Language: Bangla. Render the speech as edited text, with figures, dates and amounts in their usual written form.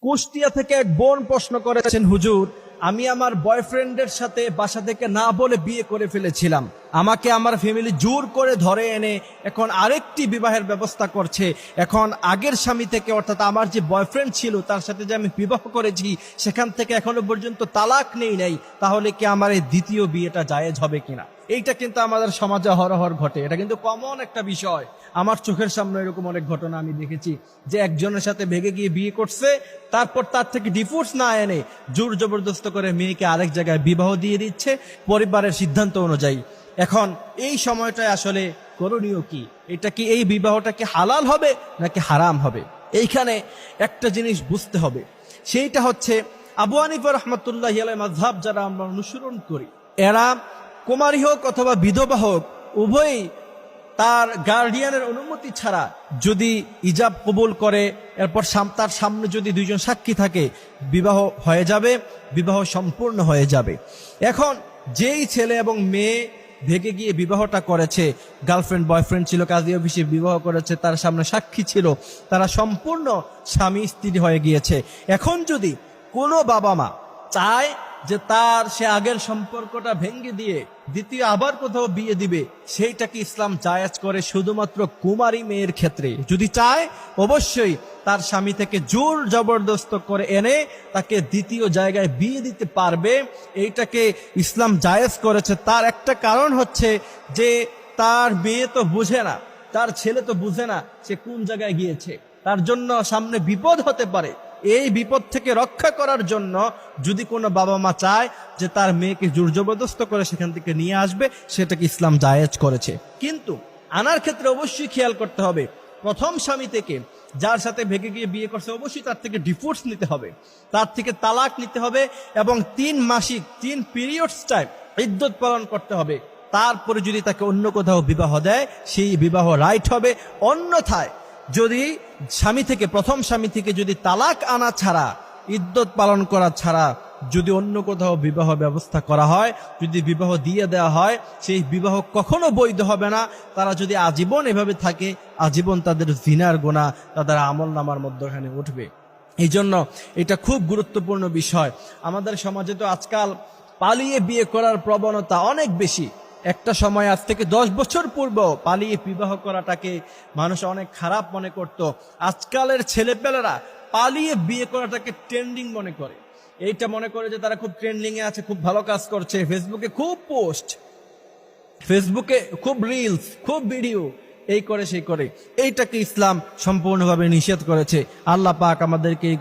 কুষ্টিয়া থেকে এক বোন প্রশ্ন করেছেন, হুজুর আমি আমার বয়ফ্রেন্ডের সাথে বাসা থেকে না বলে বিয়ে করে ফেলেছিলাম, আমাকে আমার ফ্যামিলি জোর করে ধরে এনে এখন আরেকটি বিবাহের ব্যবস্থা করছে। এখন আগের স্বামী থেকে অর্থাৎ আমার যে বয়ফ্রেন্ড ছিল তার সাথে যে আমি বিবাহ করেছি সেখান থেকে এখনো পর্যন্ত তালাক নেই নাই, তাহলে কি আমার এই দ্বিতীয় বিয়েটা জায়েজ হবে কিনা? এইটা কিন্তু আমাদের সমাজে হরহর ঘটে, এটা কিন্তু কমন একটা বিষয়। আমার চোখের সামনে এরকম অনেক ঘটনা আমি দেখেছি যে একজনের সাথে ভেগে গিয়ে বিয়ে করছে, তারপর তার থেকে ডিভোর্স না এনে জোর জবরদস্ত করে মেয়েকে আরেক জায়গায় বিবাহ দিয়ে দিচ্ছে পরিবারের সিদ্ধান্ত অনুযায়ী। এখন এই সময়টায় আসলে করণীয় কি? এটা কি এই বিবাহটা কি হালাল হবে নাকি হারাম হবে? এইখানে একটা জিনিস বুঝতে হবে, সেইটা হচ্ছে আবু হানিফা রাহমাতুল্লাহি আলাইহি মাযহাব যারা আমরা অনুসরণ করি, এরা কুমারী হোক অথবা বিধবা হোক উভয়ই তার গার্ডিয়ানের অনুমতি ছাড়া যদি ইজাব কবুল করে, এরপর তার সামনে যদি দুইজন সাক্ষী থাকে, বিবাহ হয়ে যাবে, বিবাহ সম্পূর্ণ হয়ে যাবে। এখন যেই ছেলে এবং মেয়ে ভেগে গিয়ে বিবাহটা করেছে, গার্লফ্রেন্ড বয়ফ্রেন্ড ছিল, কাজী অফিসে বিবাহ করেছে, তার সামনে সাক্ষী ছিল, তারা সম্পূর্ণ স্বামী স্ত্রী হয়ে গিয়েছে। এখন যদি কোনো বাবা মা চায় যে তার সে আগের সম্পর্কটা ভেঙে দিয়ে দ্বিতীয় আবার কোথাও বিয়ে দিবে, সেইটাকে ইসলাম জায়েজ করে শুধুমাত্র কুমারী মেয়ের ক্ষেত্রে। যদি চায় অবশ্যই তার স্বামী থেকে জোর জবরদস্ত করে এনে তাকে দ্বিতীয় জায়গায় বিয়ে দিতে পারবে, এইটাকে ইসলাম জায়েজ করেছে। তার একটা কারণ হচ্ছে যে তার মেয়ে তো বুঝে না, তার ছেলে তো বুঝে না সে কোন জায়গায় গিয়েছে, তার জন্য সামনে বিপদ হতে পারে। এই বিপদ থেকে রক্ষা করার জন্য যদি কোনো বাবা মা চায় যে তার মেয়েকে জোর জবরদস্ত করে সেখান থেকে নিয়ে আসবে, সেটাকে ইসলাম জায়েজ করেছে। কিন্তু আনার ক্ষেত্রে অবশ্যই খেয়াল করতে হবে, প্রথম স্বামী থেকে যার সাথে ভেগে গিয়ে বিয়ে করছে অবশ্যই তার থেকে ডিভোর্স নিতে হবে, তার থেকে তালাক নিতে হবে এবং 3 মাসিক 3 পিরিয়ডস টাইম ইদ্যত পালন করতে হবে। তারপরে যদি তাকে অন্য কোথাও বিবাহ দেয় সেই বিবাহ রাইট হবে। অন্যথায় যদি স্বামী থেকে প্রথম স্বামী থেকে যদি তালাক আনা ছাড়া, ইদ্যত পালন করা ছাড়া যদি অন্য কোথাও বিবাহ ব্যবস্থা করা হয়, যদি বিবাহ দিয়ে দেওয়া হয়, সেই বিবাহ কখনো বৈধ হবে না। তারা যদি আজীবন এভাবে থাকে, আজীবন তাদের জিনার গুনাহ তাদের আমল নামার মধ্যখানে উঠবে। এই জন্য এটা খুব গুরুত্বপূর্ণ বিষয়। আমাদের সমাজে তো আজকাল পালিয়ে বিয়ে করার প্রবণতা অনেক বেশি। একটা সময় আজ থেকে 10 বছর পূর্ব পালিয়ে বিবাহ করাটাকে মানুষ অনেক খারাপ মনে করত। আজকালের ছেলেপেলেরা পালিয়ে বিয়ে করাটাকে ট্রেন্ডিং মনে করে। এইটা মনে করে যে তারা খুব ট্রেন্ডিং এ আছে, খুব ভালো কাজ করছে, ফেসবুকে খুব পোস্ট, ফেসবুকে খুব রিলস, খুব ভিডিও, এই করে সেই করে। এইটাকে ইসলাম সম্পূর্ণভাবে নিষেধ করেছে। আল্লাহ পাক আমাদেরকে এই